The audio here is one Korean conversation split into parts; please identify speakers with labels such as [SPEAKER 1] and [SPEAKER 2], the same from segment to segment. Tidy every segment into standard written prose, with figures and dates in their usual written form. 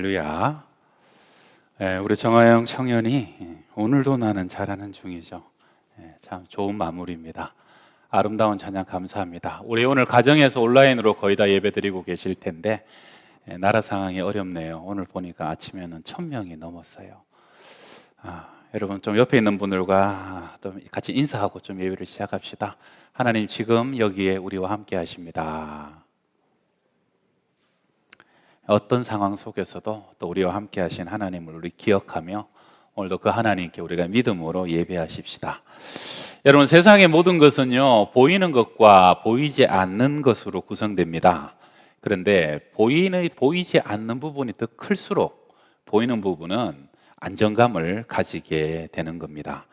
[SPEAKER 1] 할렐루야. 우리 정하영 청년이 오늘도 나는 잘하는 중이죠. 참 좋은 마무리입니다. 아름다운 찬양 감사합니다. 우리 오늘 가정에서 온라인으로 거의 다 예배드리고 계실 텐데 나라 상황이 어렵네요. 오늘 보니까 아침에는 1000명이 넘었어요. 여러분 좀 옆에 있는 분들과 또 같이 인사하고 좀 예배를 시작합시다. 하나님 지금 여기에 우리와 함께 하십니다. 어떤 상황 속에서도 또 우리와 함께 하신 하나님을 우리 기억하며 오늘도 그 하나님께 우리가 믿음으로 예배하십시다. 여러분 세상의 모든 것은요 보이는 것과 보이지 않는 것으로 구성됩니다. 그런데 보이지 않는 부분이 더 클수록 보이는 부분은 안정감을 가지게 되는 겁니다.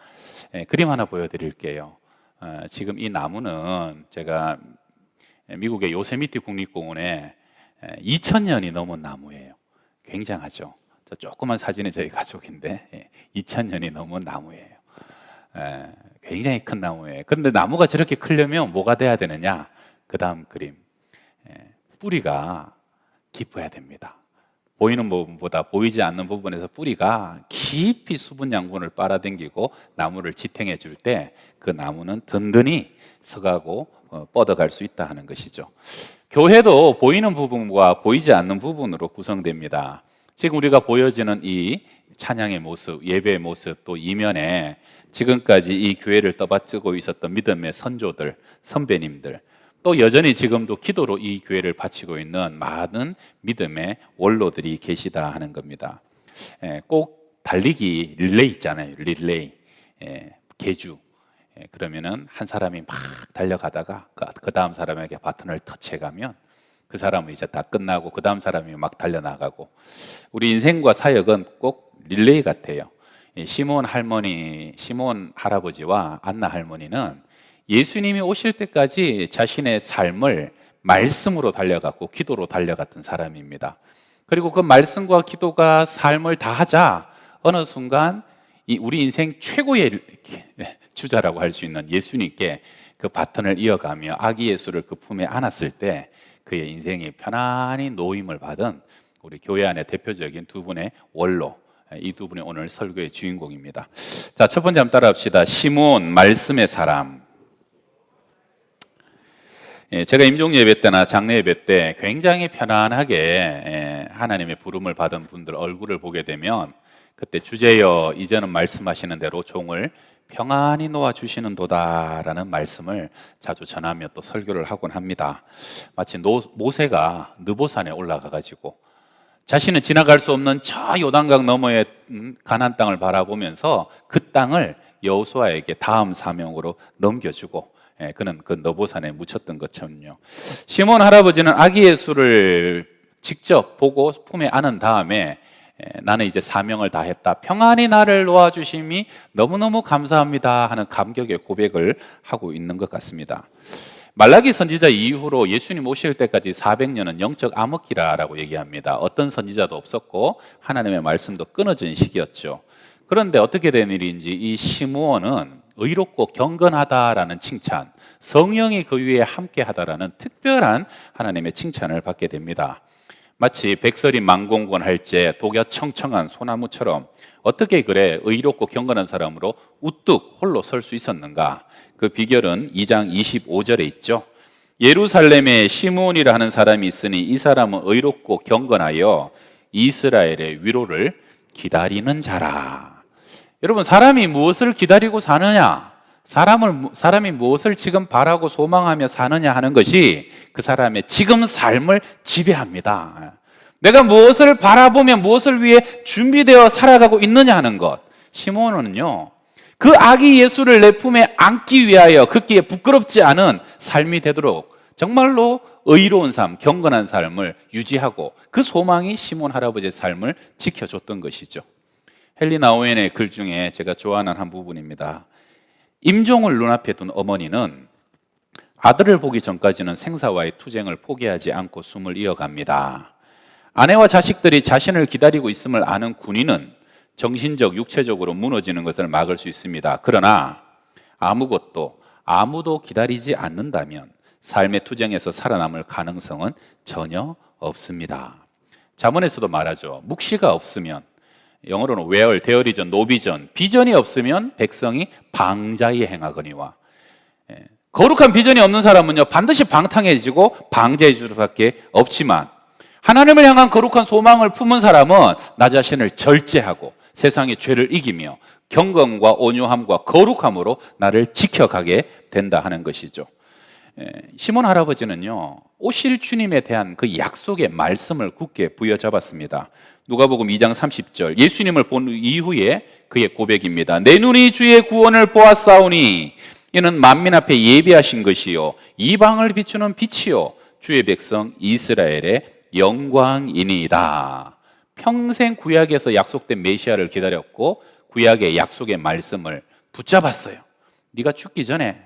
[SPEAKER 1] 그림 하나 보여드릴게요. 지금 이 나무는 제가 미국의 요세미티 국립공원에 2000년이 넘은 나무예요. 굉장하죠. 저 조그만 사진이 저희 가족인데 2000년이 넘은 나무예요. 굉장히 큰 나무예요. 그런데 나무가 저렇게 크려면 뭐가 돼야 되느냐? 그 다음 그림. 뿌리가 깊어야 됩니다. 보이는 부분보다 보이지 않는 부분에서 뿌리가 깊이 수분 양분을 빨아당기고 나무를 지탱해 줄 때 그 나무는 든든히 서가고 뻗어갈 수 있다 하는 것이죠. 교회도 보이는 부분과 보이지 않는 부분으로 구성됩니다. 지금 우리가 보여지는 이 찬양의 모습, 예배의 모습, 또 이면에 지금까지 이 교회를 떠받들고 있었던 믿음의 선조들, 선배님들, 또 여전히 지금도 기도로 이 교회를 바치고 있는 많은 믿음의 원로들이 계시다 하는 겁니다. 꼭 달리기 릴레이 있잖아요. 릴레이, 계주. 그러면은 한 사람이 막 달려가다가 그 다음 사람에게 바톤을 터치해가면 그 사람은 이제 다 끝나고 그 다음 사람이 막 달려나가고, 우리 인생과 사역은 꼭 릴레이 같아요. 시몬 할아버지와 안나 할머니는 예수님이 오실 때까지 자신의 삶을 말씀으로 달려갔고 기도로 달려갔던 사람입니다. 그리고 그 말씀과 기도가 삶을 다하자 어느 순간 우리 인생 최고의 주자라고 할 수 있는 예수님께 그 바톤을 이어가며 아기 예수를 그 품에 안았을 때 그의 인생이 편안히 노임을 받은 우리 교회 안의 대표적인 두 분의 원로, 이 두 분이 오늘 설교의 주인공입니다. 자, 첫 번째 한번 따라합시다. 시몬, 말씀의 사람. 제가 임종 예배 때나 장례 예배 때 굉장히 편안하게 하나님의 부름을 받은 분들 얼굴을 보게 되면 그때 주제여 이제는 말씀하시는 대로 종을 평안히 놓아주시는 도다라는 말씀을 자주 전하며 또 설교를 하곤 합니다. 마치 모세가 느보산에 올라가가지고 자신은 지나갈 수 없는 저 요단강 너머의 가나안 땅을 바라보면서 그 땅을 여호수아에게 다음 사명으로 넘겨주고 그는 그 느보산에 묻혔던 것처럼요. 시몬 할아버지는 아기 예수를 직접 보고 품에 안은 다음에 나는 이제 사명을 다했다, 평안히 나를 놓아주심이 너무너무 감사합니다 하는 감격의 고백을 하고 있는 것 같습니다. 말라기 선지자 이후로 예수님 오실 때까지 400년은 영적 암흑기라고 얘기합니다. 어떤 선지자도 없었고 하나님의 말씀도 끊어진 시기였죠. 그런데 어떻게 된 일인지 이 시므온은 의롭고 경건하다라는 칭찬, 성령이 그 위에 함께하다라는 특별한 하나님의 칭찬을 받게 됩니다. 마치 백설이 만공건할 때 독야 청청한 소나무처럼 어떻게 그래 의롭고 경건한 사람으로 우뚝 홀로 설 수 있었는가? 그 비결은 2장 25절에 있죠. 예루살렘에 시므온이라 하는 사람이 있으니 이 사람은 의롭고 경건하여 이스라엘의 위로를 기다리는 자라. 여러분, 사람이 무엇을 기다리고 사느냐, 사람이 무엇을 지금 바라고 소망하며 사느냐 하는 것이 그 사람의 지금 삶을 지배합니다. 내가 무엇을 바라보며 무엇을 위해 준비되어 살아가고 있느냐 하는 것. 시몬은요, 그 아기 예수를 내 품에 안기 위하여 걷기에 부끄럽지 않은 삶이 되도록 정말로 의로운 삶, 경건한 삶을 유지하고 그 소망이 시몬 할아버지의 삶을 지켜줬던 것이죠. 헨리 나우엔의 글 중에 제가 좋아하는 한 부분입니다. 임종을 눈앞에 둔 어머니는 아들을 보기 전까지는 생사와의 투쟁을 포기하지 않고 숨을 이어갑니다. 아내와 자식들이 자신을 기다리고 있음을 아는 군인은 정신적, 육체적으로 무너지는 것을 막을 수 있습니다. 그러나 아무도 기다리지 않는다면 삶의 투쟁에서 살아남을 가능성은 전혀 없습니다. 잠언에서도 말하죠. 묵시가 없으면, 영어로는 where there is no vision, 비전이 없으면 백성이 방자히 행하거니와. 거룩한 비전이 없는 사람은요 반드시 방탕해지고 방자해질 수밖에 없지만, 하나님을 향한 거룩한 소망을 품은 사람은 나 자신을 절제하고 세상의 죄를 이기며 경건과 온유함과 거룩함으로 나를 지켜가게 된다 하는 것이죠. 시몬 할아버지는요 오실 주님에 대한 그 약속의 말씀을 굳게 부여잡았습니다. 누가복음 2장 30절, 예수님을 본 이후에 그의 고백입니다. 내 눈이 주의 구원을 보았사오니 이는 만민 앞에 예비하신 것이요 이방을 비추는 빛이요 주의 백성 이스라엘의 영광이니이다. 평생 구약에서 약속된 메시아를 기다렸고 구약의 약속의 말씀을 붙잡았어요. 네가 죽기 전에,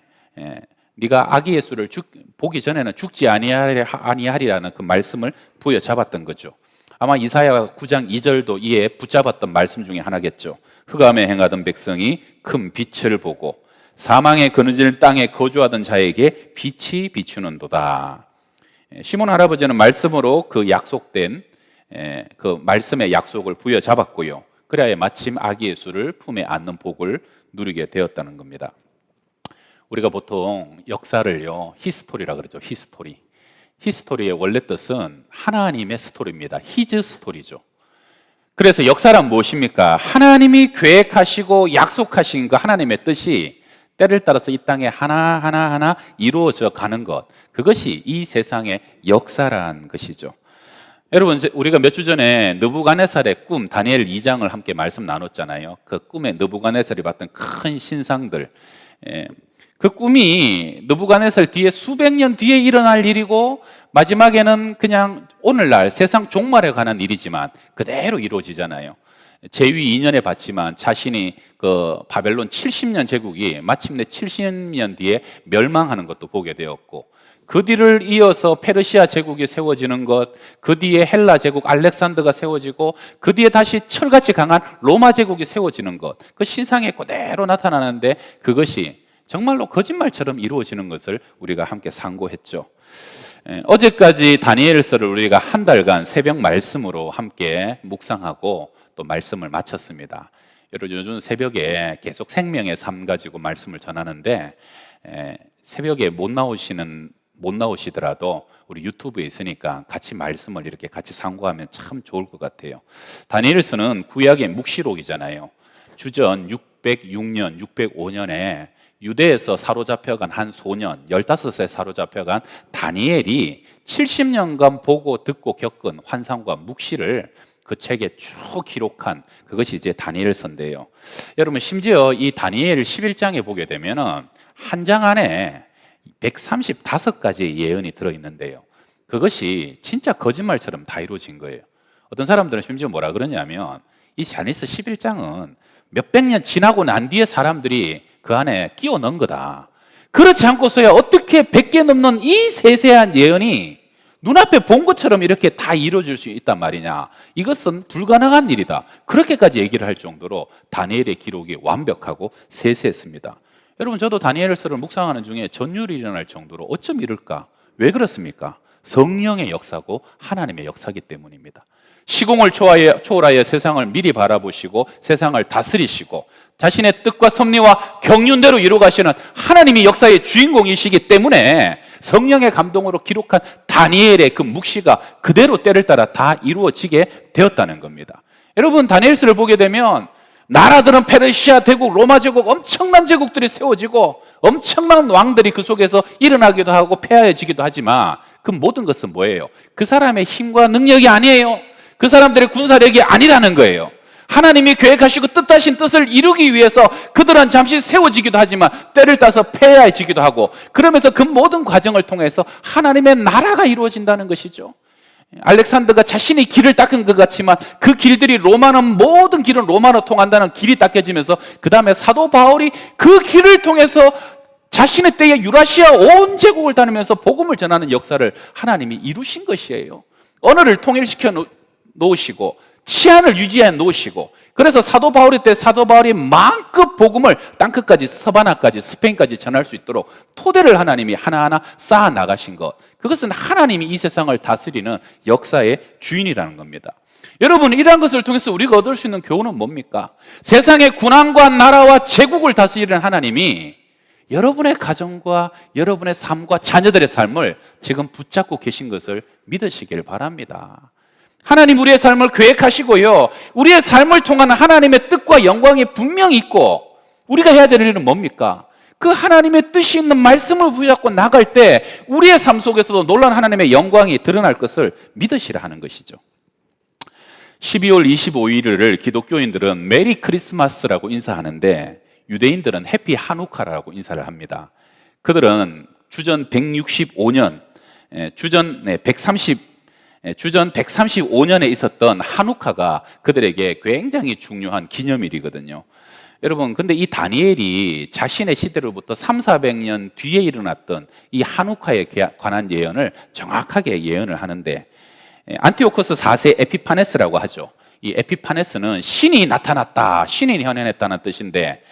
[SPEAKER 1] 네가 아기 예수를 보기 전에는 죽지 아니하리라는 그 말씀을 부여잡았던 거죠. 아마 이사야 9장 2절도 이에 붙잡았던 말씀 중에 하나겠죠. 흑암에 행하던 백성이 큰 빛을 보고 사망의 그늘진 땅에 거주하던 자에게 빛이 비추는도다. 시몬 할아버지는 말씀으로 그 약속된 그 말씀의 약속을 부여잡았고요. 그래야 마침 아기 예수를 품에 안는 복을 누리게 되었다는 겁니다. 우리가 보통 역사를요 히스토리라 그러죠. 히스토리의 원래 뜻은 하나님의 스토리입니다. 히즈 스토리죠. 그래서 역사란 무엇입니까? 하나님이 계획하시고 약속하신 그 하나님의 뜻이 때를 따라서 이 땅에 하나하나 이루어져 가는 것, 그것이 이 세상의 역사란 것이죠. 여러분, 우리가 몇 주 전에 느부갓네살의 꿈 다니엘 2장을 함께 말씀 나눴잖아요. 그 꿈에 느부갓네살이 봤던 큰 신상들, 그 꿈이 느부갓네살 뒤에 수백 년 뒤에 일어날 일이고 마지막에는 그냥 오늘날 세상 종말에 관한 일이지만 그대로 이루어지잖아요. 제위 2년에 봤지만 자신이 그 바벨론 70년 제국이 마침내 70년 뒤에 멸망하는 것도 보게 되었고, 그 뒤를 이어서 페르시아 제국이 세워지는 것, 그 뒤에 헬라 제국 알렉산더가 세워지고, 그 뒤에 다시 철같이 강한 로마 제국이 세워지는 것, 그 신상에 그대로 나타나는데 그것이 정말로 거짓말처럼 이루어지는 것을 우리가 함께 상고했죠. 어제까지 다니엘서를 우리가 한 달간 새벽 말씀으로 함께 묵상하고 또 말씀을 마쳤습니다. 여러분, 요즘 새벽에 계속 생명의 삶 가지고 말씀을 전하는데 새벽에 못 나오시더라도 우리 유튜브에 있으니까 같이 말씀을 이렇게 같이 상고하면 참 좋을 것 같아요. 다니엘서는 구약의 묵시록이잖아요. 주전 606년, 605년에 유대에서 사로잡혀간 한 소년, 15세 사로잡혀간 다니엘이 70년간 보고 듣고 겪은 환상과 묵시를 그 책에 쭉 기록한 그것이 이제 다니엘서인데요. 여러분, 심지어 이 다니엘 11장에 보게 되면은 한 장 안에 135가지의 예언이 들어있는데요. 그것이 진짜 거짓말처럼 다 이루어진 거예요. 어떤 사람들은 심지어 뭐라 그러냐면 이 다니엘서 11장은 몇백 년 지나고 난 뒤에 사람들이 그 안에 끼워 넣은 거다. 그렇지 않고서야 어떻게 100개 넘는 이 세세한 예언이 눈앞에 본 것처럼 이렇게 다 이루어질 수 있단 말이냐. 이것은 불가능한 일이다. 그렇게까지 얘기를 할 정도로 다니엘의 기록이 완벽하고 세세했습니다. 여러분, 저도 다니엘서를 묵상하는 중에 전율이 일어날 정도로 어쩜 이럴까? 왜 그렇습니까? 성령의 역사고 하나님의 역사이기 때문입니다. 시공을 초월하여 세상을 미리 바라보시고 세상을 다스리시고 자신의 뜻과 섭리와 경륜대로 이루어가시는 하나님이 역사의 주인공이시기 때문에 성령의 감동으로 기록한 다니엘의 그 묵시가 그대로 때를 따라 다 이루어지게 되었다는 겁니다. 여러분, 다니엘서를 보게 되면 나라들은 페르시아 대국, 로마 제국, 엄청난 제국들이 세워지고 엄청난 왕들이 그 속에서 일어나기도 하고 폐하해지기도 하지만 그 모든 것은 뭐예요? 그 사람의 힘과 능력이 아니에요. 그 사람들의 군사력이 아니라는 거예요. 하나님이 계획하시고 뜻하신 뜻을 이루기 위해서 그들은 잠시 세워지기도 하지만 때를 따서 폐하해지기도 하고, 그러면서 그 모든 과정을 통해서 하나님의 나라가 이루어진다는 것이죠. 알렉산더가 자신이 길을 닦은 것 같지만 그 길들이 모든 길은 로마로 통한다는 길이 닦여지면서 그 다음에 사도 바울이 그 길을 통해서 자신의 때에 유라시아 온 제국을 다니면서 복음을 전하는 역사를 하나님이 이루신 것이에요. 언어를 통일시켜 놓으시고 치안을 유지해 놓으시고, 그래서 사도 바울이 때 사도 바울이 만급 복음을 땅끝까지, 서바나까지, 스페인까지 전할 수 있도록 토대를 하나님이 하나하나 쌓아 나가신 것, 그것은 하나님이 이 세상을 다스리는 역사의 주인이라는 겁니다. 여러분, 이러한 것을 통해서 우리가 얻을 수 있는 교훈은 뭡니까? 세상의 군왕과 나라와 제국을 다스리는 하나님이 여러분의 가정과 여러분의 삶과 자녀들의 삶을 지금 붙잡고 계신 것을 믿으시길 바랍니다. 하나님 우리의 삶을 계획하시고요, 우리의 삶을 통한 하나님의 뜻과 영광이 분명히 있고, 우리가 해야 될 일은 뭡니까? 그 하나님의 뜻이 있는 말씀을 붙잡고 나갈 때 우리의 삶 속에서도 놀라운 하나님의 영광이 드러날 것을 믿으시라 하는 것이죠. 12월 25일을 기독교인들은 메리 크리스마스라고 인사하는데 유대인들은 해피 하누카라고 인사를 합니다. 그들은 주전 165년, 주전 135년에 있었던 하누카가 그들에게 굉장히 중요한 기념일이거든요. 여러분, 근데 이 다니엘이 자신의 시대로부터 300~400년 뒤에 일어났던 이 하누카에 관한 예언을 정확하게 예언을 하는데, 안티오코스 4세 에피파네스라고 하죠. 이 에피파네스는 신이 나타났다, 신이 현현했다는 뜻인데,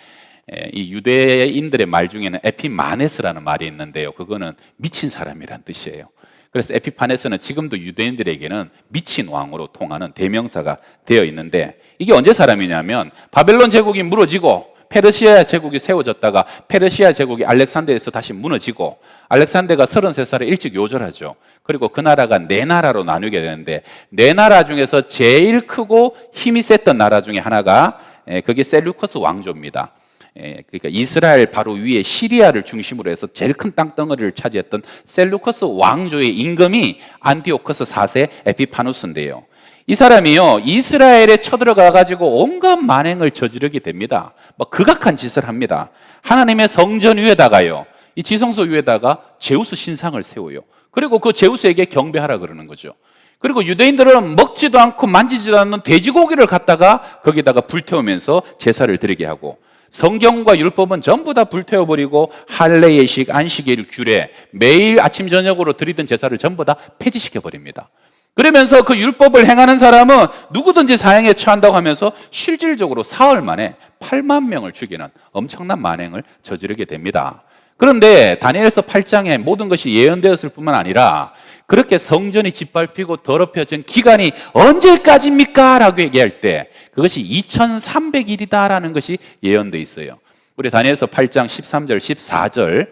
[SPEAKER 1] 이 유대인들의 말 중에는 에피마네스라는 말이 있는데요, 그거는 미친 사람이란 뜻이에요. 그래서 에피파네스는 지금도 유대인들에게는 미친 왕으로 통하는 대명사가 되어 있는데, 이게 언제 사람이냐면 바벨론 제국이 무너지고 페르시아 제국이 세워졌다가 페르시아 제국이 알렉산더에서 다시 무너지고, 알렉산더가 33살에 일찍 요절하죠. 그리고 그 나라가 네 나라로 나누게 되는데, 네 나라 중에서 제일 크고 힘이 셌던 나라 중에 하나가 그게 셀루커스 왕조입니다. 그러니까 이스라엘 바로 위에 시리아를 중심으로 해서 제일 큰 땅덩어리를 차지했던 셀루커스 왕조의 임금이 안티오코스 4세 에피파누스인데요, 이 사람이요 이스라엘에 쳐들어가 가지고 온갖 만행을 저지르게 됩니다. 막 극악한 짓을 합니다. 하나님의 성전 위에다가요, 이 지성소 위에다가 제우스 신상을 세워요. 그리고 그 제우스에게 경배하라 그러는 거죠. 그리고 유대인들은 먹지도 않고 만지지도 않는 돼지고기를 갖다가 거기다가 불태우면서 제사를 드리게 하고, 성경과 율법은 전부 다 불태워버리고 할례예식, 안식일, 규례, 매일 아침 저녁으로 드리던 제사를 전부 다 폐지시켜버립니다. 그러면서 그 율법을 행하는 사람은 누구든지 사형에 처한다고 하면서 실질적으로 사흘 만에 8만 명을 죽이는 엄청난 만행을 저지르게 됩니다. 그런데 다니엘서 8장에 모든 것이 예언되었을 뿐만 아니라 그렇게 성전이 짓밟히고 더럽혀진 기간이 언제까지입니까? 라고 얘기할 때 그것이 2300일이다라는 것이 예언되어 있어요. 우리 다니엘서 8장 13절 14절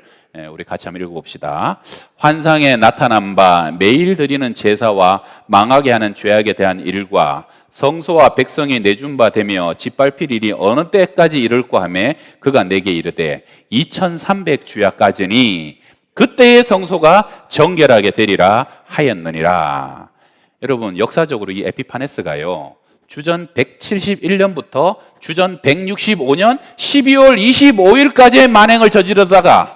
[SPEAKER 1] 우리 같이 한번 읽어봅시다. 환상에 나타난 바 매일 드리는 제사와 망하게 하는 죄악에 대한 일과 성소와 백성이 내준 바 되며 짓밟힐 일이 어느 때까지 이를까 하며 그가 내게 이르되 2300주야까지니 그때의 성소가 정결하게 되리라 하였느니라. 여러분, 역사적으로 이 에피파네스가요 주전 171년부터 주전 165년 12월 25일까지의 만행을 저지르다가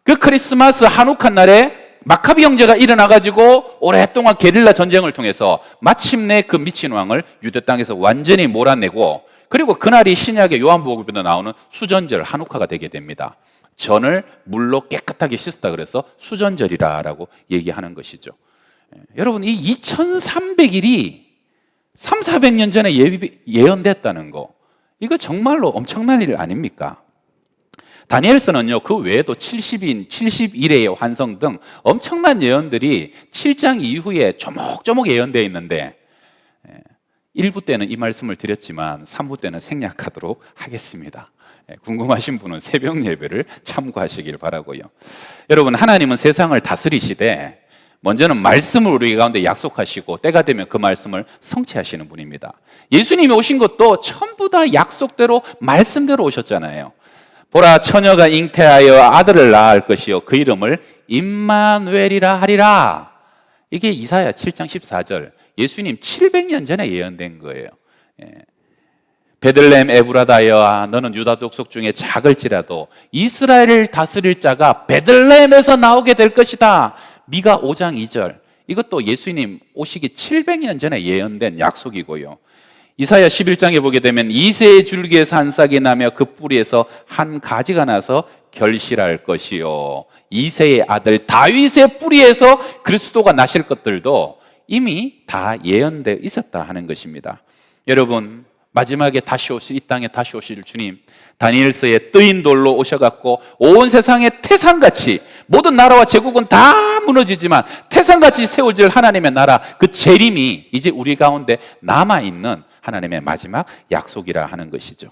[SPEAKER 1] 그 크리스마스 한우칸 날에 마카비 형제가 일어나가지고 오랫동안 게릴라 전쟁을 통해서 마침내 그 미친 왕을 유대 땅에서 완전히 몰아내고, 그리고 그날이 신약의 요한복음에도 나오는 수전절 한우카가 되게 됩니다. 전을 물로 깨끗하게 씻었다 그래서 수전절이라고 얘기하는 것이죠. 여러분, 이 2300일이 300~400년 전에 예언됐다는 거, 이거 정말로 엄청난 일 아닙니까? 다니엘서는요 그 외에도 70인, 71회의 환성 등 엄청난 예언들이 7장 이후에 조목조목 예언되어 있는데 1부 때는 이 말씀을 드렸지만 3부 때는 생략하도록 하겠습니다. 궁금하신 분은 새벽 예배를 참고하시길 바라고요. 여러분, 하나님은 세상을 다스리시되 먼저는 말씀을 우리 가운데 약속하시고 때가 되면 그 말씀을 성취하시는 분입니다. 예수님이 오신 것도 전부 다 약속대로 말씀대로 오셨잖아요. 보라, 처녀가 잉태하여 아들을 낳을 것이요 그 이름을 임마누엘이라 하리라. 이게 이사야 7장 14절 예수님 700년 전에 예언된 거예요. 베들레헴 에브라다여아 너는 유다 족속 중에 작을지라도 이스라엘을 다스릴 자가 베들레헴에서 나오게 될 것이다. 미가 5장 2절 이것도 예수님 오시기 700년 전에 예언된 약속이고요. 이사야 11장에 보게 되면 이새의 줄기에서 한 싹이 나며 그 뿌리에서 한 가지가 나서 결실할 것이요 이새의 아들 다윗의 뿌리에서 그리스도가 나실 것들도 이미 다 예언되어 있었다 하는 것입니다. 여러분, 마지막에 다시 오실, 이 땅에 다시 오실 주님, 다니엘서에 뜨인 돌로 오셔갖고 온 세상에 태산같이 모든 나라와 제국은 다 무너지지만 태산같이 세워질 하나님의 나라, 그 재림이 이제 우리 가운데 남아있는 하나님의 마지막 약속이라 하는 것이죠.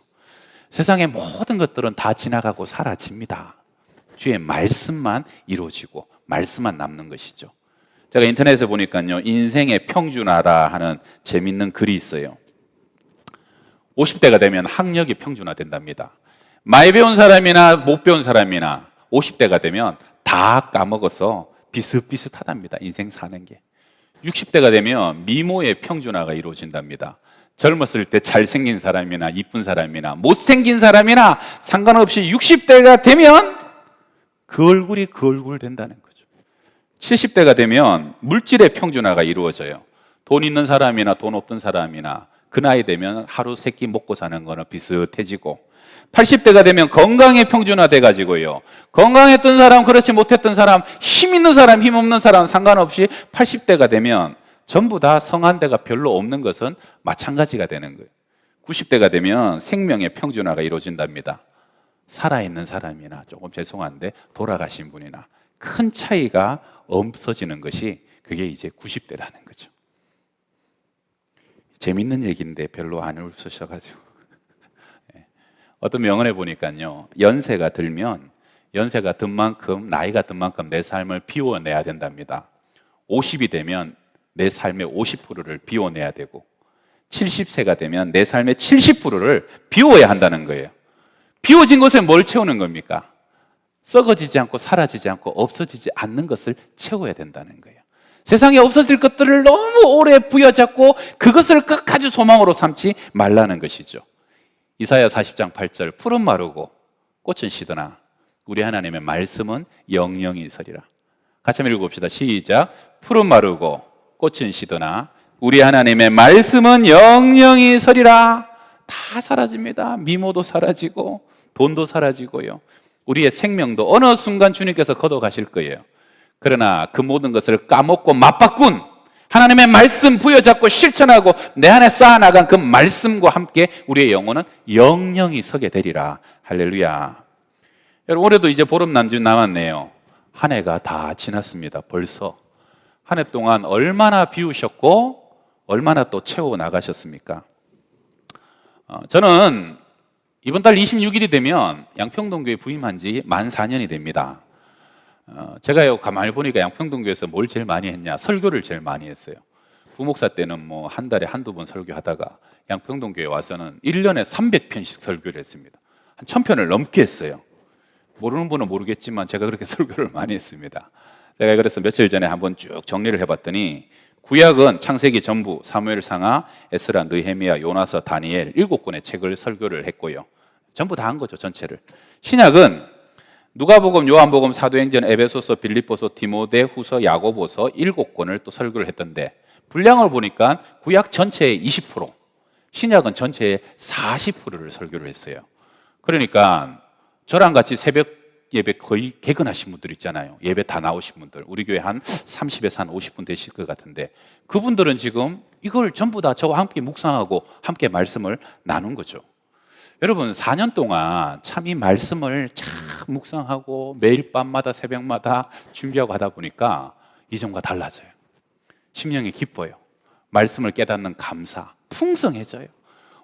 [SPEAKER 1] 세상의 모든 것들은 다 지나가고 사라집니다. 주의 말씀만 이루어지고 말씀만 남는 것이죠. 제가 인터넷에 보니까요, 인생의 평준화라 하는 재밌는 글이 있어요. 50대가 되면 학력이 평준화된답니다. 많이 배운 사람이나 못 배운 사람이나 50대가 되면 다 까먹어서 비슷비슷하답니다. 인생 사는 게. 60대가 되면 미모의 평준화가 이루어진답니다. 젊었을 때 잘생긴 사람이나 이쁜 사람이나 못생긴 사람이나 상관없이 60대가 되면 그 얼굴이 그 얼굴 된다는 거죠. 70대가 되면 물질의 평준화가 이루어져요. 돈 있는 사람이나 돈 없던 사람이나 그 나이 되면 하루 세 끼 먹고 사는 거는 비슷해지고, 80대가 되면 건강의 평준화 돼가지고요, 건강했던 사람, 그렇지 못했던 사람, 힘 있는 사람, 힘 없는 사람 상관없이 80대가 되면 전부 다 성한대가 별로 없는 것은 마찬가지가 되는 거예요. 90대가 되면 생명의 평준화가 이루어진답니다. 살아있는 사람이나, 조금 죄송한데 돌아가신 분이나 큰 차이가 없어지는 것이, 그게 이제 90대라는 거죠. 재밌는 얘기인데 별로 안 웃으셔가지고 어떤 명언에 보니까요, 연세가 들면 연세가 든 만큼, 나이가 든 만큼 내 삶을 비워내야 된답니다. 50이 되면 내 삶의 50%를 비워내야 되고, 70세가 되면 내 삶의 70%를 비워야 한다는 거예요. 비워진 것에 뭘 채우는 겁니까? 썩어지지 않고 사라지지 않고 없어지지 않는 것을 채워야 된다는 거예요. 세상에 없어질 것들을 너무 오래 부여잡고 그것을 끝까지 소망으로 삼지 말라는 것이죠. 이사야 40장 8절, 풀은 마르고 꽃은 시드나 우리 하나님의 말씀은 영영이 서리라. 같이 한번 읽어봅시다. 시작. 풀은 마르고 꽃은 시드나 우리 하나님의 말씀은 영영이 서리라. 다 사라집니다. 미모도 사라지고 돈도 사라지고요, 우리의 생명도 어느 순간 주님께서 걷어가실 거예요. 그러나 그 모든 것을 까먹고 맞바꾼 하나님의 말씀 부여잡고 실천하고 내 안에 쌓아나간 그 말씀과 함께 우리의 영혼은 영영이 서게 되리라. 할렐루야. 여러분, 올해도 이제 보름 남짓 남았네요. 한 해가 다 지났습니다. 벌써 한 해 동안 얼마나 비우셨고 얼마나 또 채워 나가셨습니까? 저는 이번 달 26일이 되면 양평동교회 부임한 지 만 4년이 됩니다. 제가요, 가만히 보니까 양평동교회에서 뭘 제일 많이 했냐? 설교를 제일 많이 했어요. 부목사 때는 뭐 한 달에 한두 번 설교하다가 양평동교회 와서는 1년에 300편씩 설교를 했습니다. 한 1000편을 넘게 했어요. 모르는 분은 모르겠지만 제가 그렇게 설교를 많이 했습니다. 제가 그래서 며칠 전에 한번 쭉 정리를 해봤더니, 구약은 창세기 전부, 사무엘 상하, 에스라, 느헤미야, 요나서, 다니엘 7권의 책을 설교를 했고요. 전부 다 한 거죠, 전체를. 신약은 누가복음, 요한복음, 사도행전, 에베소서, 빌립보서, 디모데, 후서, 야고보서 7권을 또 설교를 했던데, 분량을 보니까 구약 전체의 20%, 신약은 전체의 40%를 설교를 했어요. 그러니까 저랑 같이 새벽 예배 거의 개근하신 분들 있잖아요. 예배 다 나오신 분들, 우리 교회 한 30에서 한 50분 되실 것 같은데, 그분들은 지금 이걸 전부 다 저와 함께 묵상하고 함께 말씀을 나눈 거죠. 여러분, 4년 동안 참 이 말씀을 참 묵상하고 매일 밤마다 새벽마다 준비하고 하다 보니까 이전과 달라져요. 심령이 기뻐요. 말씀을 깨닫는 감사, 풍성해져요.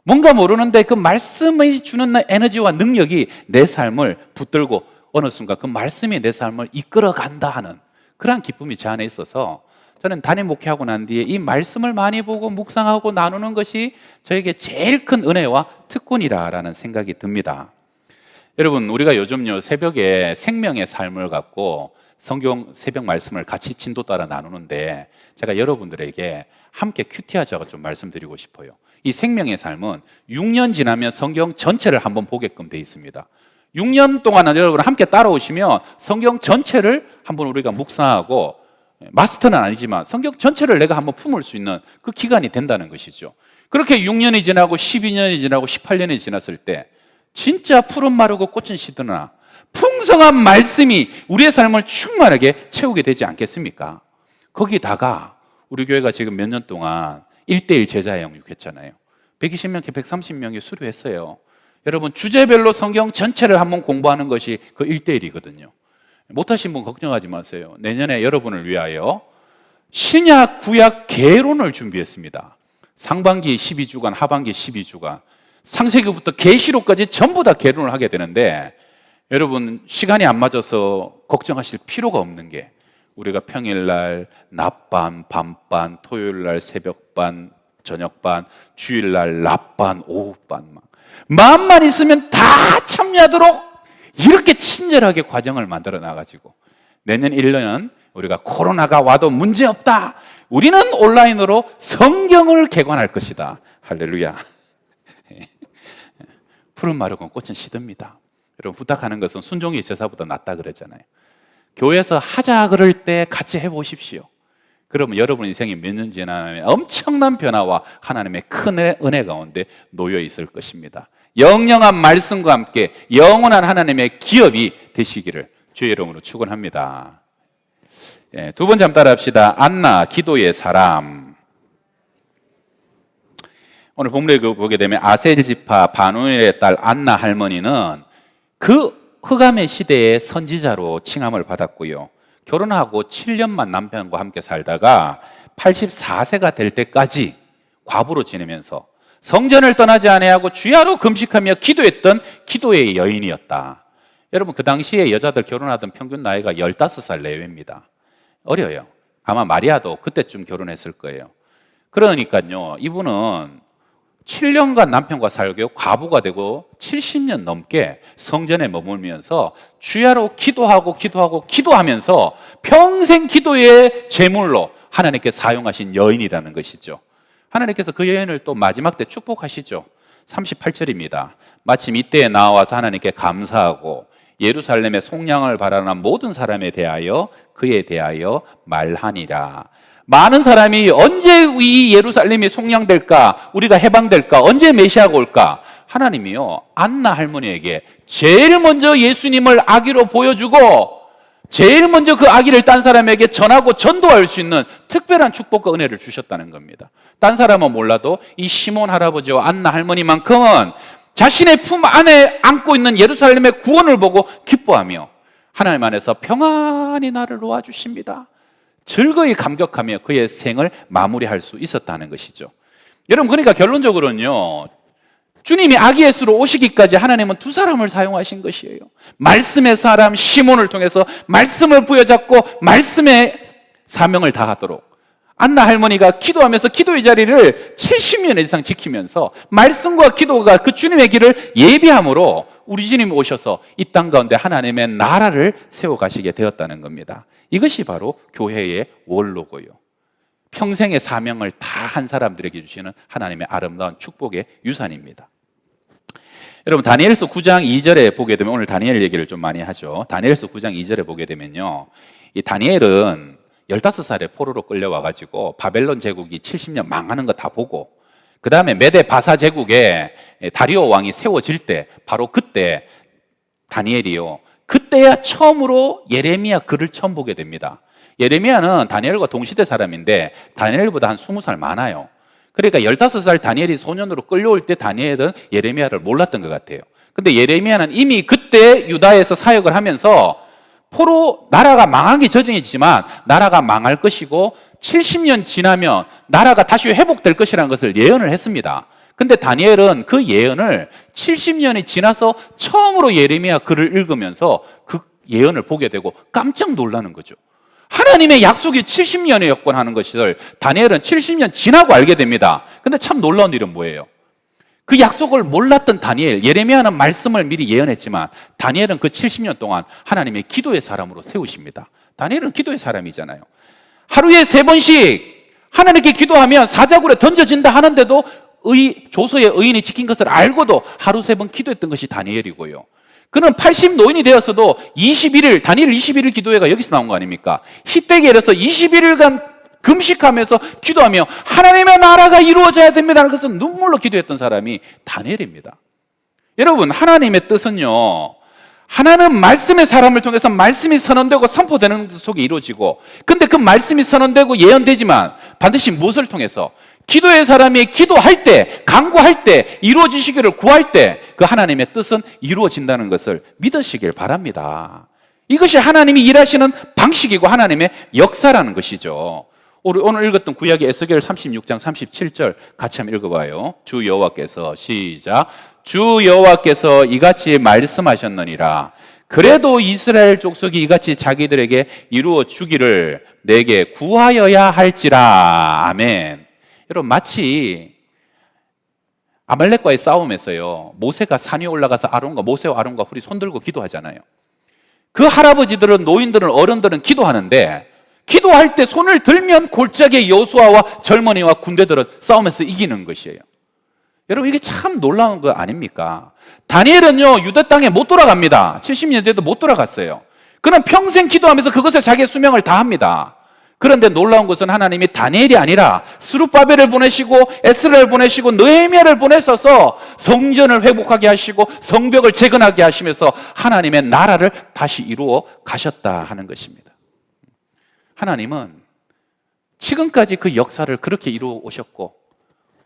[SPEAKER 1] 뭔가 모르는데 그 말씀이 주는 에너지와 능력이 내 삶을 붙들고 어느 순간 그 말씀이 내 삶을 이끌어간다 하는 그러한 기쁨이 제 안에 있어서, 저는 단임 목회하고 난 뒤에 이 말씀을 많이 보고 묵상하고 나누는 것이 저에게 제일 큰 은혜와 특권이라는 생각이 듭니다. 여러분, 우리가 요즘요, 새벽에 생명의 삶을 갖고 성경 새벽 말씀을 같이 진도 따라 나누는데, 제가 여러분들에게 함께 큐티하자고 좀 말씀드리고 싶어요. 이 생명의 삶은 6년 지나면 성경 전체를 한번 보게끔 돼 있습니다. 6년 동안은 여러분 함께 따라오시면 성경 전체를 한번 우리가 묵상하고, 마스터는 아니지만 성경 전체를 내가 한번 품을 수 있는 그 기간이 된다는 것이죠. 그렇게 6년이 지나고 12년이 지나고 18년이 지났을 때 진짜 푸른 마르고 꽃은 시드나 풍성한 말씀이 우리의 삶을 충만하게 채우게 되지 않겠습니까? 거기다가 우리 교회가 지금 몇 년 동안 1:1 제자 양육했잖아요. 120명, 130명이 수료했어요. 여러분, 주제별로 성경 전체를 한번 공부하는 것이 그 1대1이거든요. 못하신 분 걱정하지 마세요. 내년에 여러분을 위하여 신약, 구약 개론을 준비했습니다. 상반기 12주간, 하반기 12주간, 창세기부터 계시록까지 전부 다 개론을 하게 되는데, 여러분 시간이 안 맞아서 걱정하실 필요가 없는 게, 우리가 평일날 낮반, 밤반, 토요일날 새벽반, 저녁반, 주일날 낮반, 오후반, 마음만 있으면 다 참여하도록 이렇게 친절하게 과정을 만들어 놔가지고 내년 1년은 우리가 코로나가 와도 문제없다, 우리는 온라인으로 성경을 개관할 것이다. 할렐루야. 푸른 마르고 꽃은 시듭니다. 여러분, 부탁하는 것은 순종이 제사보다 낫다 그러잖아요. 교회에서 하자 그럴 때 같이 해보십시오. 그러면 여러분 인생이 몇 년 지나면 엄청난 변화와 하나님의 큰 은혜 가운데 놓여 있을 것입니다. 영영한 말씀과 함께 영원한 하나님의 기업이 되시기를 주의 이름으로 축원합니다. 두 번째 한번 따라합시다. 안나, 기도의 사람. 오늘 본문에 보게 되면 아셀 지파 바누엘의 딸 안나 할머니는 그 흑암의 시대의 선지자로 칭함을 받았고요. 결혼하고 7년만 남편과 함께 살다가 84세가 될 때까지 과부로 지내면서 성전을 떠나지 아니하고 주야로 금식하며 기도했던 기도의 여인이었다. 여러분, 그 당시에 여자들 결혼하던 평균 나이가 15살 내외입니다. 어려요. 아마 마리아도 그때쯤 결혼했을 거예요. 그러니까요, 이분은 7년간 남편과 살고 과부가 되고 70년 넘게 성전에 머물면서 주야로 기도하면서 평생 기도의 제물로 하나님께 사용하신 여인이라는 것이죠. 하나님께서 그 여인을 또 마지막 때 축복하시죠. 38절입니다. 마침 이때에 나와서 하나님께 감사하고 예루살렘의 속량을 바라는 모든 사람에 대하여 그에 대하여 말하니라. 많은 사람이 언제 이 예루살렘이 속량될까, 우리가 해방될까, 언제 메시아가 올까? 하나님이요, 안나 할머니에게 제일 먼저 예수님을 아기로 보여주고 제일 먼저 그 아기를 딴 사람에게 전하고 전도할 수 있는 특별한 축복과 은혜를 주셨다는 겁니다. 딴 사람은 몰라도 이 시몬 할아버지와 안나 할머니만큼은 자신의 품 안에 안고 있는 예루살렘의 구원을 보고 기뻐하며 하나님 안에서 평안히 나를 놓아주십니다, 즐거이 감격하며 그의 생을 마무리할 수 있었다는 것이죠. 여러분, 그러니까 결론적으로는요, 주님이 아기 예수로 오시기까지 하나님은 두 사람을 사용하신 것이에요. 말씀의 사람 시몬을 통해서 말씀을 부여잡고 말씀의 사명을 다하도록, 안나 할머니가 기도하면서 기도의 자리를 70년 이상 지키면서 말씀과 기도가 그 주님의 길을 예비함으로 우리 주님이 오셔서 이 땅 가운데 하나님의 나라를 세워가시게 되었다는 겁니다. 이것이 바로 교회의 원로고요, 평생의 사명을 다 한 사람들에게 주시는 하나님의 아름다운 축복의 유산입니다. 여러분, 다니엘서 9장 2절에 보게 되면, 오늘 다니엘 얘기를 좀 많이 하죠. 다니엘서 9장 2절에 보게 되면요, 이 다니엘은 15살에 포로로 끌려와가지고 바벨론 제국이 70년 망하는 거 다 보고, 그 다음에 메데 바사 제국에 다리오 왕이 세워질 때, 바로 그때 다니엘이요, 그때야 처음으로 예레미야 글을 처음 보게 됩니다. 예레미야는 다니엘과 동시대 사람인데 다니엘보다 한 20살 많아요. 그러니까 15살 다니엘이 소년으로 끌려올 때 다니엘은 예레미야를 몰랐던 것 같아요. 근데 예레미야는 이미 그때 유다에서 사역을 하면서 포로 나라가 망하기 전이지만 나라가 망할 것이고 70년 지나면 나라가 다시 회복될 것이라는 것을 예언을 했습니다. 근데 다니엘은 그 예언을 70년이 지나서 처음으로 예레미야 글을 읽으면서 그 예언을 보게 되고 깜짝 놀라는 거죠. 하나님의 약속이 70년이었건 하는 것을 다니엘은 70년 지나고 알게 됩니다. 근데 참 놀라운 일은 뭐예요? 그 약속을 몰랐던 다니엘, 예레미야는 말씀을 미리 예언했지만 다니엘은 그 70년 동안 하나님의 기도의 사람으로 세우십니다. 다니엘은 기도의 사람이잖아요. 하루에 3번씩 하나님께 기도하면 사자굴에 던져진다 하는데도 조서의 의인이 지킨 것을 알고도 하루 3번 기도했던 것이 다니엘이고요. 그는 80 노인이 되었어도 21일, 다니엘 21일 기도회가 여기서 나온 거 아닙니까? 희대계에서 21일간 금식하면서 기도하며 하나님의 나라가 이루어져야 됩니다라는 것을 눈물로 기도했던 사람이 다니엘입니다. 여러분, 하나님의 뜻은요, 하나는 말씀의 사람을 통해서 말씀이 선언되고 선포되는 속에 이루어지고, 근데 그 말씀이 선언되고 예언되지만 반드시 무엇을 통해서? 기도의 사람이 기도할 때, 간구할 때, 이루어지시기를 구할 때 그 하나님의 뜻은 이루어진다는 것을 믿으시길 바랍니다. 이것이 하나님이 일하시는 방식이고 하나님의 역사라는 것이죠. 우리 오늘 읽었던 구약의 에스겔 36장 37절 같이 한번 읽어봐요. 주 여호와께서, 시작. 주 여호와께서 이같이 말씀하셨느니라. 그래도 이스라엘 족속이 이같이 자기들에게 이루어 주기를 내게 구하여야 할지라. 아멘. 여러분, 마치 아말렉과의 싸움에서요, 모세가 산 위에 올라가서 모세와 아론과 훌이 손들고 기도하잖아요. 그 할아버지들은, 노인들은, 어른들은 기도하는데, 기도할 때 손을 들면 골짜기의 여호수아와 젊은이와 군대들은 싸움에서 이기는 것이에요. 여러분, 이게 참 놀라운 거 아닙니까? 다니엘은요, 유대 땅에 못 돌아갑니다. 70년 돼도 못 돌아갔어요. 그는 평생 기도하면서 그것을 자기의 수명을 다합니다. 그런데 놀라운 것은 하나님이 다니엘이 아니라 스룹바벨을 보내시고 에스라를 보내시고 느헤미야를 보내셔서 성전을 회복하게 하시고 성벽을 재건하게 하시면서 하나님의 나라를 다시 이루어 가셨다 하는 것입니다. 하나님은 지금까지 그 역사를 그렇게 이루어 오셨고,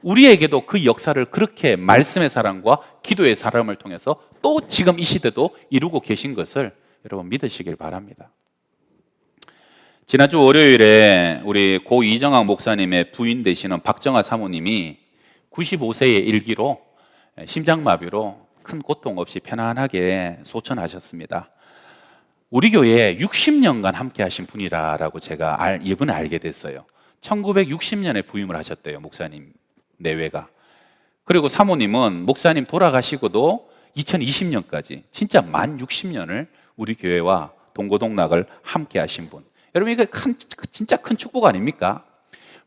[SPEAKER 1] 우리에게도 그 역사를 그렇게 말씀의 사람과 기도의 사람을 통해서 또 지금 이 시대도 이루고 계신 것을 여러분 믿으시길 바랍니다. 지난주 월요일에 우리 고 이정학 목사님의 부인 되시는 박정아 사모님이 95세의 일기로 심장마비로 큰 고통 없이 편안하게 소천하셨습니다. 우리 교회에 60년간 함께 하신 분이라고 제가 이번에 알게 됐어요. 1960년에 부임을 하셨대요, 목사님 내외가. 그리고 사모님은 목사님 돌아가시고도 2020년까지 진짜 만 60년을 우리 교회와 동고동락을 함께 하신 분. 여러분, 이거 진짜 큰 축복 아닙니까?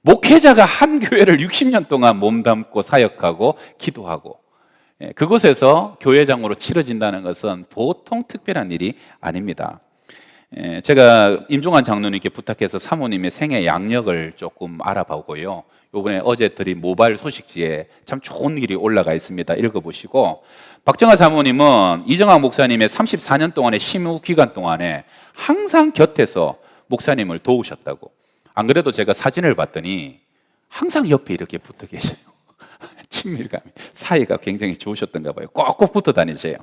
[SPEAKER 1] 목회자가 한 교회를 60년 동안 몸담고 사역하고 기도하고, 그곳에서 교회장으로 치러진다는 것은 보통 특별한 일이 아닙니다. 제가 임종환 장로님께 부탁해서 사모님의 생애 양력을 조금 알아보고요, 이번에 어제 드린 모바일 소식지에 참 좋은 일이 올라가 있습니다. 읽어보시고, 박정아 사모님은 이정학 목사님의 34년 동안의 심우 기간 동안에 항상 곁에서 목사님을 도우셨다고. 안 그래도 제가 사진을 봤더니 항상 옆에 이렇게 붙어 계셔요. 친밀감이, 사이가 굉장히 좋으셨던가 봐요. 꼭꼭 붙어 다니세요.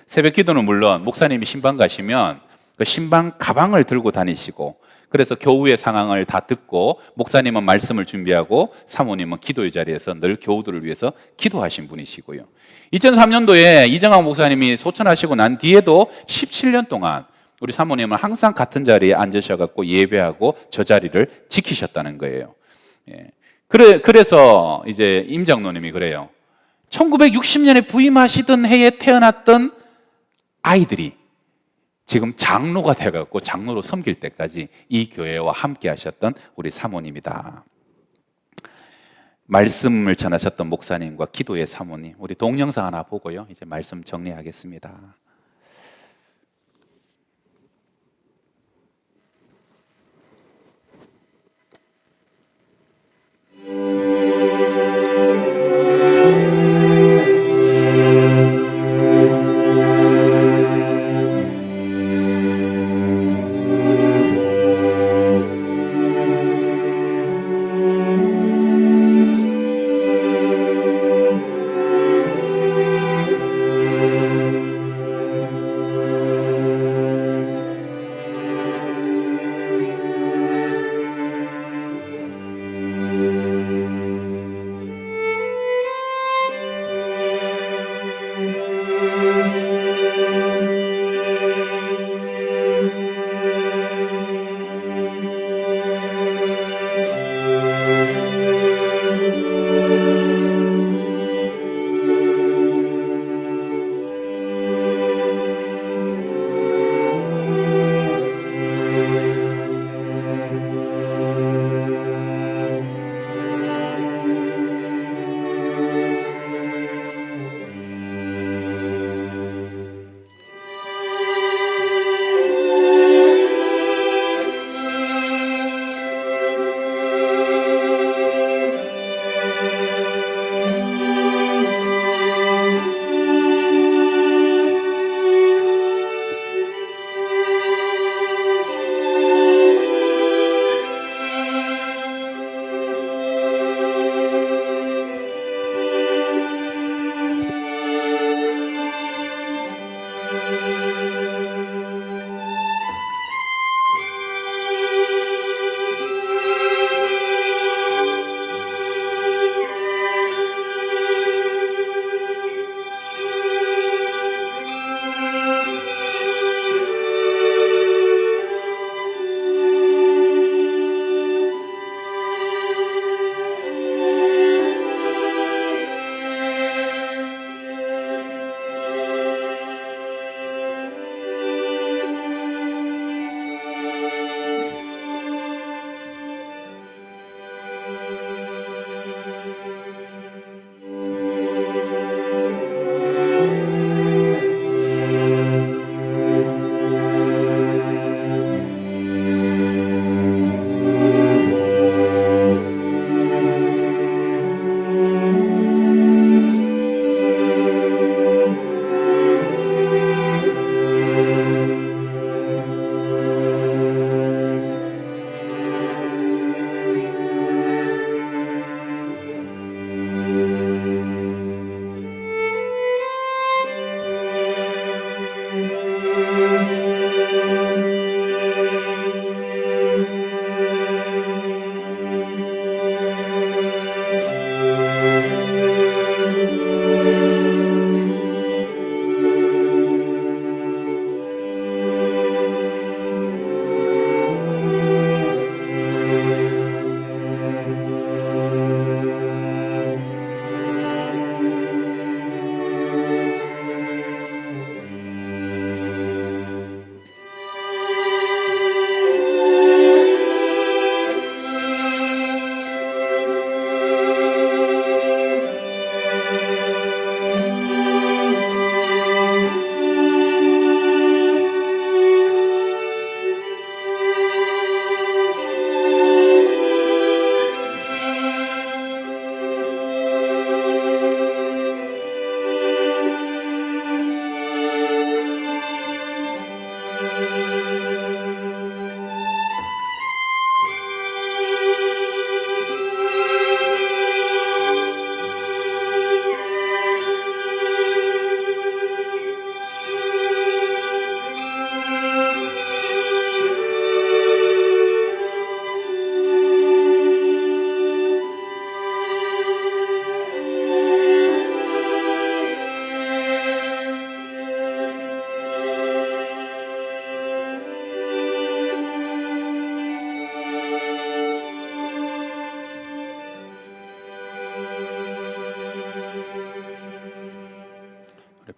[SPEAKER 1] 새벽 기도는 물론 목사님이 신방 가시면 그 신방 가방을 들고 다니시고, 그래서 교우의 상황을 다 듣고 목사님은 말씀을 준비하고 사모님은 기도의 자리에서 늘 교우들을 위해서 기도하신 분이시고요. 2003년도에 이정학 목사님이 소천하시고 난 뒤에도 17년 동안 우리 사모님은 항상 같은 자리에 앉으셔갖고 예배하고 저 자리를 지키셨다는 거예요. 그래서 이제 임 장로님이 그래요. 1960년에 부임하시던 해에 태어났던 아이들이 지금 장로가 되어갖고 장로로 섬길 때까지 이 교회와 함께 하셨던 우리 사모님이다. 말씀을 전하셨던 목사님과 기도의 사모님, 우리 동영상 하나 보고요, 이제 말씀 정리하겠습니다.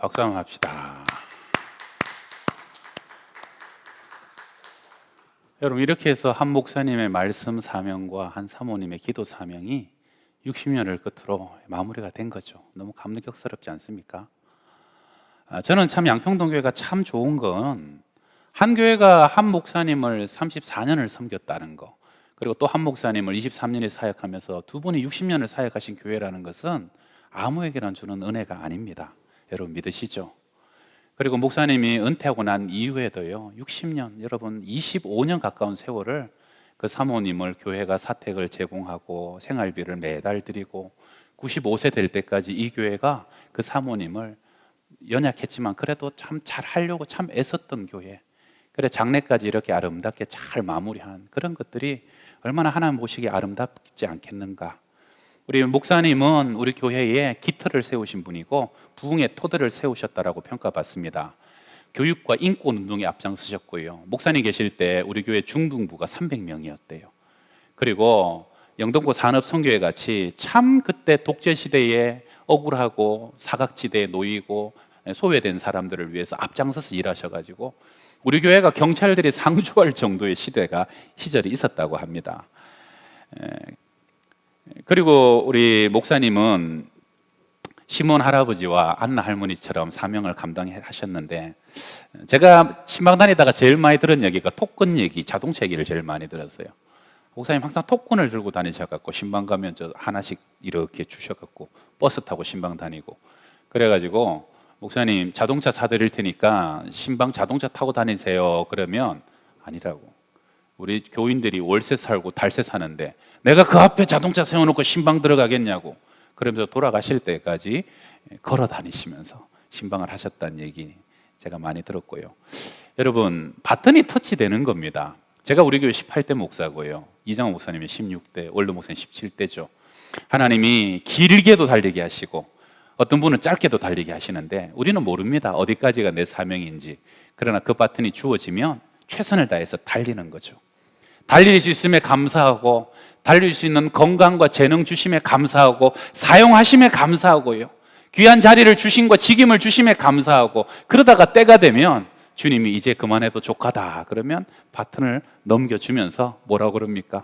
[SPEAKER 1] 박수 한번 합시다. 여러분, 이렇게 해서 한 목사님의 말씀 사명과 한 사모님의 기도 사명이 60년을 끝으로 마무리가 된 거죠. 너무 감격스럽지 않습니까? 저는 참 양평동교회가 참 좋은 건 한 교회가 한 목사님을 34년을 섬겼다는 거, 그리고 또 한 목사님을 23년에 사역하면서 두 분이 60년을 사역하신 교회라는 것은 아무에게나 주는 은혜가 아닙니다. 여러분 믿으시죠? 그리고 목사님이 은퇴하고 난 이후에도요, 60년, 여러분 25년 가까운 세월을 그 사모님을 교회가 사택을 제공하고 생활비를 매달 드리고 95세 될 때까지 이 교회가 그 사모님을 연약했지만 그래도 참 잘하려고 참 애썼던 교회, 그래 장례까지 이렇게 아름답게 잘 마무리한 그런 것들이 얼마나 하나님 보시기에 아름답지 않겠는가. 우리 목사님은 우리 교회에 기틀을 세우신 분이고 부흥의 토대를 세우셨다라고 평가받습니다. 교육과 인권 운동에 앞장서셨고요. 목사님 계실 때 우리 교회 중등부가 300명이었대요. 그리고 영등포 산업선교회 같이 참 그때 독재 시대에 억울하고 사각지대에 놓이고 소외된 사람들을 위해서 앞장서서 일하셔가지고 우리 교회가 경찰들이 상주할 정도의 시절이 있었다고 합니다. 그리고 우리 목사님은 시몬 할아버지와 안나 할머니처럼 사명을 감당하셨는데, 제가 신방 다니다가 제일 많이 들은 얘기가 토큰 얘기, 자동차 얘기를 제일 많이 들었어요. 목사님 항상 토큰을 들고 다니셔갖고 신방 가면 저 하나씩 이렇게 주셔갖고 버스 타고 신방 다니고, 그래가지고 목사님 자동차 사드릴 테니까 신방 자동차 타고 다니세요. 그러면 아니라고. 우리 교인들이 월세 살고 달세 사는데 내가 그 앞에 자동차 세워놓고 신방 들어가겠냐고. 그러면서 돌아가실 때까지 걸어 다니시면서 신방을 하셨다는 얘기 제가 많이 들었고요. 여러분, 바톤이 터치되는 겁니다. 제가 우리 교회 18대 목사고요. 이장호 목사님이 16대, 원로 목사님 17대죠. 하나님이 길게도 달리게 하시고 어떤 분은 짧게도 달리게 하시는데 우리는 모릅니다. 어디까지가 내 사명인지. 그러나 그 바톤이 주어지면 최선을 다해서 달리는 거죠. 달릴 수 있음에 감사하고, 달릴 수 있는 건강과 재능 주심에 감사하고, 사용하심에 감사하고요, 귀한 자리를 주심과 직임을 주심에 감사하고, 그러다가 때가 되면 주님이 이제 그만해도 족하다 그러면 바톤을 넘겨주면서 뭐라고 그럽니까?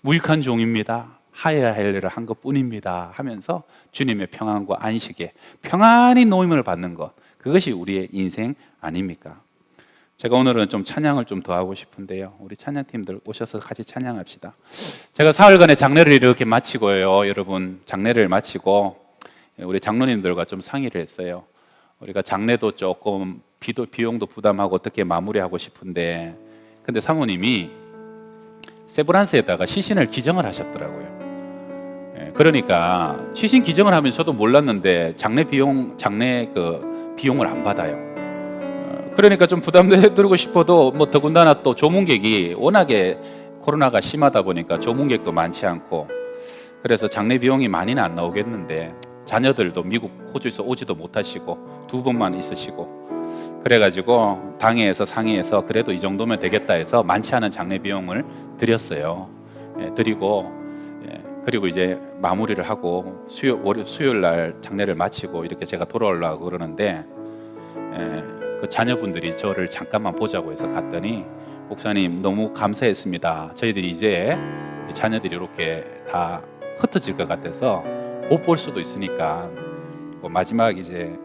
[SPEAKER 1] 무익한 종입니다. 하여야 할 일을 한 것뿐입니다 하면서 주님의 평안과 안식에 평안히 노임을 받는 것, 그것이 우리의 인생 아닙니까? 제가 오늘은 좀 찬양을 좀 더 하고 싶은데요, 우리 찬양팀들 오셔서 같이 찬양합시다. 제가 사흘간의 장례를 이렇게 마치고요, 여러분 장례를 마치고 우리 장로님들과 좀 상의를 했어요. 우리가 장례도 조금 비용도 부담하고 어떻게 마무리하고 싶은데, 근데 사모님이 세브란스에다가 시신을 기증을 하셨더라고요. 그러니까 시신 기증을 하면 저도 몰랐는데 장례 그 비용을 안 받아요. 그러니까 좀 부담도 들고 싶어도 뭐 더군다나 또 조문객이 워낙에 코로나가 심하다 보니까 조문객도 많지 않고, 그래서 장례 비용이 많이는 안 나오겠는데 자녀들도 미국 호주에서 오지도 못하시고 2번만 있으시고, 그래가지고 당회에서 상의해서 그래도 이 정도면 되겠다 해서 많지 않은 장례 비용을 드렸어요. 드리고, 그리고 이제 마무리를 하고 수요일 날 장례를 마치고 이렇게 제가 돌아오려고 그러는데, 그 자녀분들이 저를 잠깐만 보자고 해서 갔더니, 목사님 너무 감사했습니다. 저희들이 이제 자녀들이 이렇게 다 흩어질 것 같아서 못 볼 수도 있으니까 마지막 이제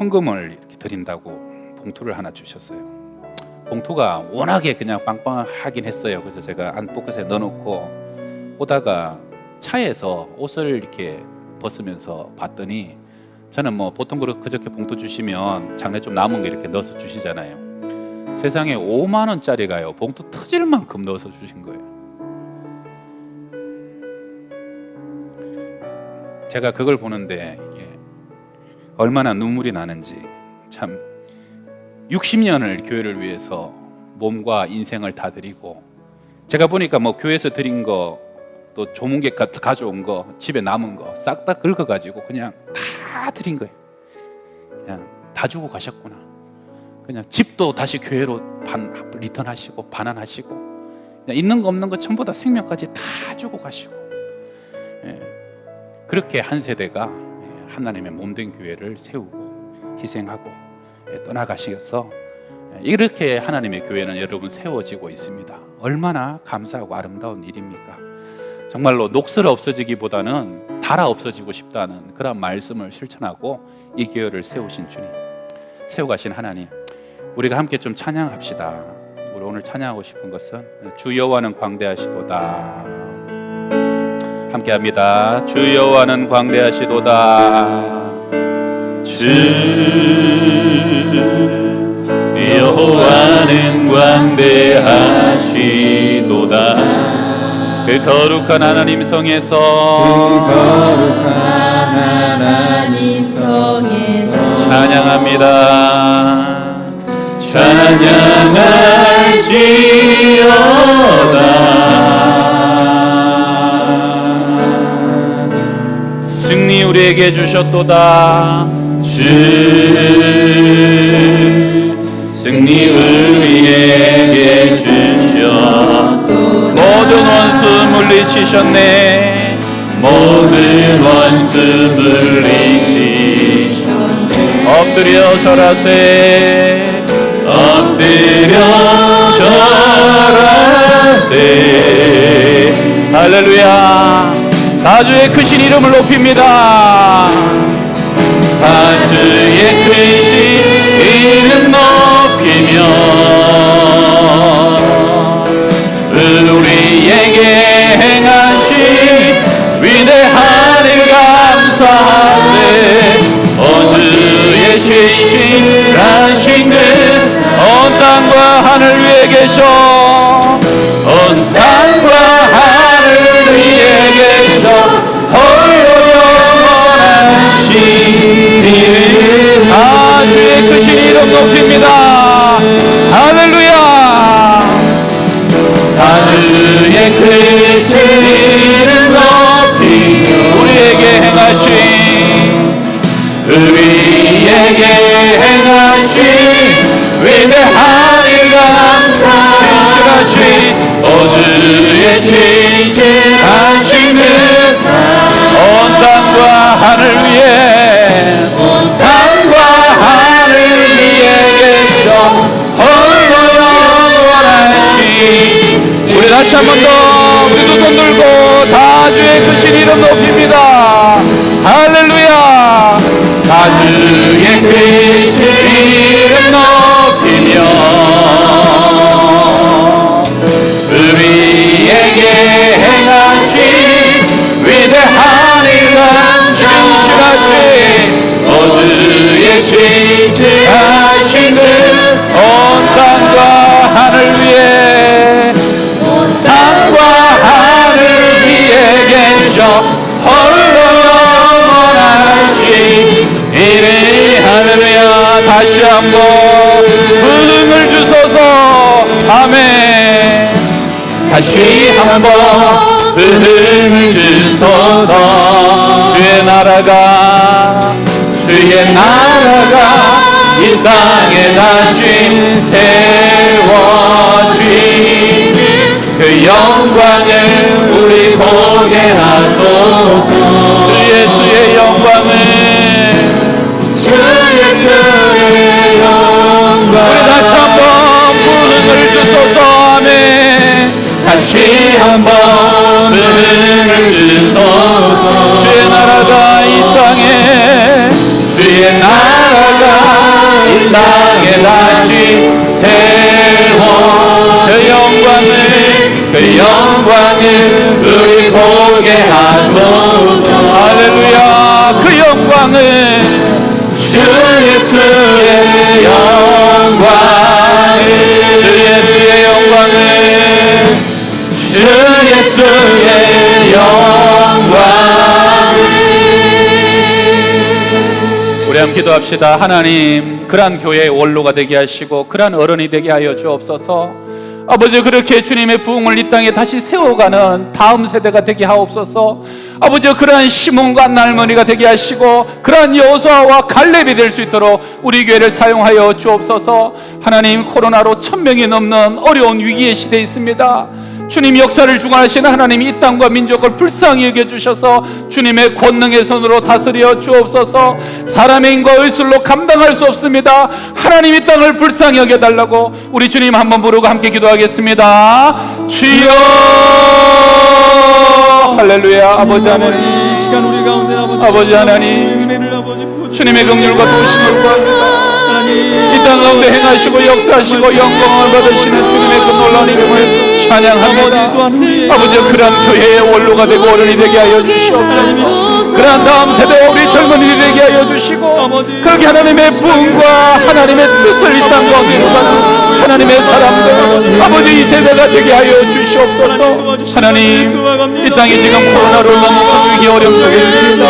[SPEAKER 1] 헌금을 이렇게 드린다고 봉투를 하나 주셨어요. 봉투가 워낙에 그냥 빵빵하긴 했어요. 그래서 제가 안 포켓에 넣어놓고 오다가 차에서 옷을 이렇게 벗으면서 봤더니, 저는 뭐 보통 그저께 봉투 주시면 장례 좀 남은 거 이렇게 넣어서 주시잖아요. 세상에 5만 원짜리가요, 봉투 터질 만큼 넣어서 주신 거예요. 제가 그걸 보는데 이게 얼마나 눈물이 나는지, 참 60년을 교회를 위해서 몸과 인생을 다 드리고, 제가 보니까 뭐 교회에서 드린 거, 또 조문객 가져온 거, 집에 남은 거 싹 다 긁어가지고 그냥 다 드린 거예요. 그냥 다 주고 가셨구나. 그냥 집도 다시 교회로 리턴하시고 반환하시고, 그냥 있는 거 없는 거 전부 다 생명까지 다 주고 가시고. 그렇게 한 세대가 하나님의 몸된 교회를 세우고 희생하고 떠나가셔서 이렇게 하나님의 교회는 여러분 세워지고 있습니다. 얼마나 감사하고 아름다운 일입니까? 정말로 녹슬어 없어지기보다는 닳아 없어지고 싶다는 그런 말씀을 실천하고 이 교회를 세우신 주님, 세워가신 하나님, 우리가 함께 좀 찬양합시다. 우리 오늘 찬양하고 싶은 것은 주 여호와는 광대하시도다. 함께 합니다. 주 여호와는 광대하시도다.
[SPEAKER 2] 주 여호와는 광대하시도다.
[SPEAKER 1] 그 거룩한 하나님 성에서 찬양합니다.
[SPEAKER 2] 찬양할지어다.
[SPEAKER 1] 승리 우리에게 주셨도다.
[SPEAKER 2] 승리 우리에게 주셨도다.
[SPEAKER 1] 모든 원수 물리치셨네.
[SPEAKER 2] 모든 원수 물리치셨네.
[SPEAKER 1] 엎드려 절하세.
[SPEAKER 2] 엎드려 절하세.
[SPEAKER 1] 할렐루야. 다주의 크신 이름을 높입니다.
[SPEAKER 2] 다주의 크신 이름 높이며 우리에게 행하신 위대한 일 감사하네. 온 주의 신실하신 그
[SPEAKER 1] 온 땅과 하늘 위에 계셔.
[SPEAKER 2] 온 땅과 하늘 위에 계셔 홀로 영원하신 이름.
[SPEAKER 1] 다주의 크신 이름 높입니다. 할렐루야.
[SPEAKER 2] 다주의 크신 이름 높이며
[SPEAKER 1] 우리에게 행하신
[SPEAKER 2] 위대한 일 감사하신 온 주의 신실하신 그
[SPEAKER 1] 온 땅과 하늘 위에
[SPEAKER 2] 온 땅과 하늘 위에 계셔 홀로 영원하신.
[SPEAKER 1] 우리 다시 한 번 더 우리 두 손 들고 다주의 크신 이름 높입니다. 할렐루야.
[SPEAKER 2] 다주의 크신 이름 높이며 우리에게 행하신 위대한 일 감사하신 온 주의 신실하신 그
[SPEAKER 1] 온 땅과 하늘 위에
[SPEAKER 2] 땅과 하늘 위에 계셔 홀로 영원하신 이름. 할렐루야.
[SPEAKER 1] 다시 한번 부흥을 주소서. 아멘.
[SPEAKER 2] 다시 한번 부흥을 주소서.
[SPEAKER 1] 주의 나라가
[SPEAKER 2] 이 땅에 다시 세워지는 그 영광을 우리 보게 하소서.
[SPEAKER 1] 주 예수의 영광을
[SPEAKER 2] 주 예수의 영광.
[SPEAKER 1] 우리 다시 한번 부흥을 주소서. 아멘.
[SPEAKER 2] 다시 한번 부흥을 주소서.
[SPEAKER 1] 주의 나라가 이 땅에
[SPEAKER 2] 주의 나라가 이 땅에 다시 세워
[SPEAKER 1] 그 영광을
[SPEAKER 2] 우리 보게 하소서.
[SPEAKER 1] 할렐루야. 그 영광을
[SPEAKER 2] 주 예수의 영광을
[SPEAKER 1] 주 예수의 영광을
[SPEAKER 2] 주 예수의 영광을.
[SPEAKER 1] 우리 함께 기도합시다. 하나님, 그러한 교회의 원로가 되게 하시고 그러한 어른이 되게 하여 주옵소서. 아버지, 그렇게 주님의 부흥을 이 땅에 다시 세워가는 다음 세대가 되게 하옵소서. 아버지, 그러한 시몬과 날머리가 되게 하시고 그러한 여호수아와 갈렙이 될 수 있도록 우리 교회를 사용하여 주옵소서. 하나님, 코로나로 1000명이 넘는 어려운 위기의 시대에 있습니다. 주님 역사를 주관하시는 하나님이 이 땅과 민족을 불쌍히 여겨주셔서 주님의 권능의 손으로 다스려 주옵소서. 사람의 힘과 의술로 감당할 수 없습니다. 하나님 이 땅을 불쌍히 여겨달라고 우리 주님 한번 부르고 함께 기도하겠습니다. 주여. 할렐루야. 아버지 하나님,
[SPEAKER 3] 이 시간 우리 가운데
[SPEAKER 1] 아버지 하나님,
[SPEAKER 3] 은혜를 아버지 부어주시고
[SPEAKER 1] 주님의 긍휼과 도우심을 구합니다.
[SPEAKER 3] 하나님
[SPEAKER 1] 이 땅 가운데 행하시고 역사하시고 영광을 받으시는 주님의 그 놀라운 이름을 찬양합니다. 아버지, 그러한 교회의 원로가 되고 어른이 되게 하여 주시옵소서. 그러한 다음 세대와 우리 젊은이들이 되게 하여 주시고, 그렇게 하나님의 부흥과 하나님의 뜻을 이 땅 가운데 이루는 하나님의 사람들, 아버지 이 세대가 되게 하여 주시옵소서. 하나님, 이 땅이 지금 코로나로 너무 위기 어려움 속에 있습니다.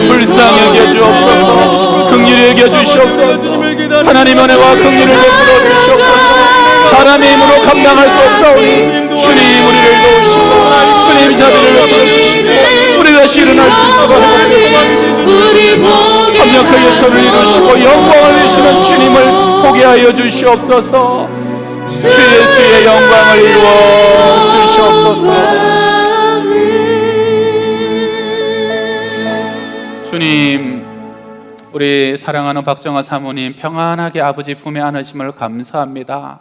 [SPEAKER 1] 불쌍히 여겨 주옵소서. 긍휼히 여겨 주시옵소서. 하나님 은혜와 긍휼을 베풀어 주시옵소서. 사람의 힘으로 감당할 수 없사오니 주님 우리를 도우시고 주님 자비를 베풀어 주시고 우리 다시 일어날 수 있도록 해주시고 강력하게 손을 이루시고 영광을 주시는 주님을 보게 하여 주시옵소서. 주 예수의 영광을 이루어 주시옵소서. 주님, 우리 사랑하는 박정아 사모님 평안하게 아버지 품에 안으심을 감사합니다.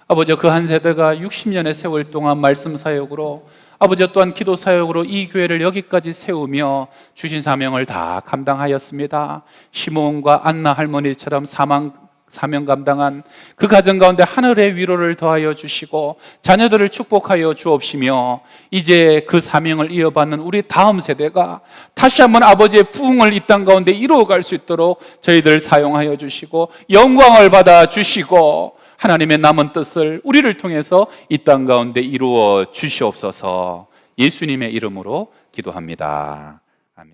[SPEAKER 1] 아버지, 그 한 세대가 60년의 세월 동안 말씀 사역으로, 아버지 또한 기도 사역으로 이 교회를 여기까지 세우며 주신 사명을 다 감당하였습니다. 시몬과 안나 할머니처럼 사명 감당한 그 가정 가운데 하늘의 위로를 더하여 주시고 자녀들을 축복하여 주옵시며, 이제 그 사명을 이어받는 우리 다음 세대가 다시 한번 아버지의 부흥을 이 땅 가운데 이루어갈 수 있도록 저희들 사용하여 주시고 영광을 받아 주시고 하나님의 남은 뜻을 우리를 통해서 이 땅 가운데 이루어 주시옵소서. 예수님의 이름으로 기도합니다.